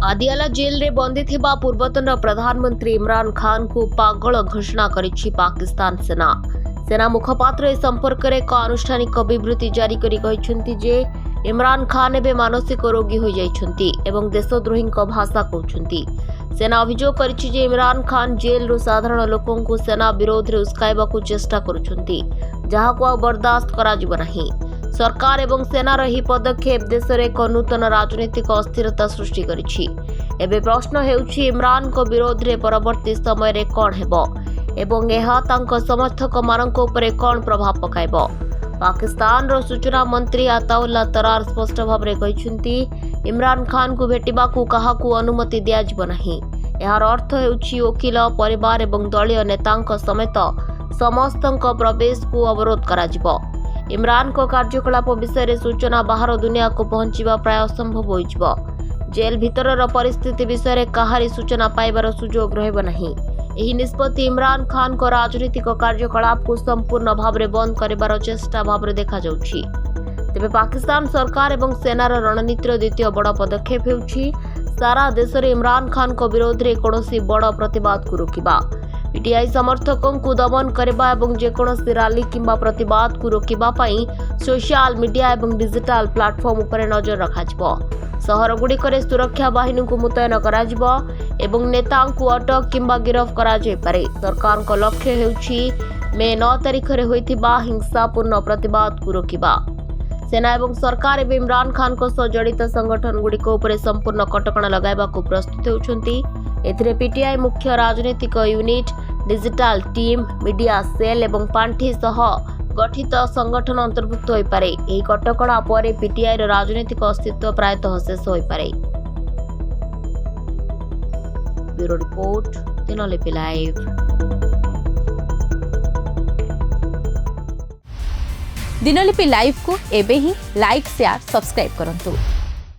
Adiala jail रे बंदी थिबा पूर्वतन प्रधानमंत्री इमरान खान को पागल घोषणा करिछि पाकिस्तान सेना। सेना मुखपात्र ए संपर्क रे एक आनुष्ठानिक विवृत्ति जारी करी कहिसंती जे इमरान खान एबे मानसिक रोगी हो जाइछंती एवं देशद्रोही भाषा कहउछंती। सेना अभियोग करिछि जे इमरान खान जेल रो साधारण लोकन को सेना विरोध रे उस्काइबाकू चेष्टा करुछंती, जहाको आ बर्दाश्त करा जिवो नाही। सरकार एवं सेनार ही पदक्षेप देश में एक नूतन राजनीतिक अस्थिरता सृष्टि करिछि। एबे प्रश्न हेउछि इमरान को विरोध रे परवर्ती समय रे कोन हेबो एवं एहा तांको समर्थक मानक उपरे कोन प्रभाव पकाइबो। पाकिस्तान रो सूचना मंत्री अताउल्ला तरार स्पष्ट भाव रे कहिसंती इमरान खान को भेटिबाकू काहाकू अनुमति दिया जिवो नाही। एहार अर्थ हेउछि वकील परिवार एवं दलीय नेतांक समेत समस्तंक प्रवेश को अवरोध करा जिवो। इमरान को कार्यकलाप विषय रे सूचना बाहर दुनिया को पहुंचीबा प्राय असंभव होइजिबो। जेल भितरर परिस्थिति विषय रे काहारी सूचना पाइबार सुजोग रहबो नाही। एही निष्पत्ति इमरान खान को राजनीतिक कार्यकलाप को संपूर्ण भाव रे बंद करिबार चेष्टा भाव रे देखा जाउछि। तेबे पाकिस्तान सरकार एवं सेनार रणनीतिर द्वितीय बड़ पदक्षेप हेउछि सारा देश रे इमरान खान को विरोध रे कोनोसी बड़ प्रतिवाद को रोकिबा। पीटीआई समर्थकों को दमन करबा एवं जेकोनोसी रैली किंबा प्रतिवाद को रोकिबा पई सोशल मीडिया एवं डिजिटल प्लेटफॉर्म उपरे नजर रखाजिबो। सहर गुड़िकरे सुरक्षा बाहिनी को मुतयन कराजिबो एवं नेता को अटक किंबा गिरफ्त करा जाय पारे। सरकार को लक्ष्य हेउछि मे 9 तारिख रे होइथिबा हिंसापूर्ण प्रतिवाद को रोकिबा। सेना एवं सरकार एवं इमरान खान को सह जड़ित संगठन गुड़िक उपरे संपूर्ण कटकणा लगाइबा को प्रस्तुत होउछंती। एथिरे पीटीआई मुख्य राजनीतिक unit, digital team, media cell एवं पांठी सह गठित संगठन अंतर्भुक्त होई पारे। एही कटकणा परे पीटीआई रो राजनीतिक अस्तित्व प्रायतः शेष होई पारे। Bureau report, Dinalipi live. Dinalipi live को एबे ही लाइक, शेयर, सब्सक्राइब करंतु।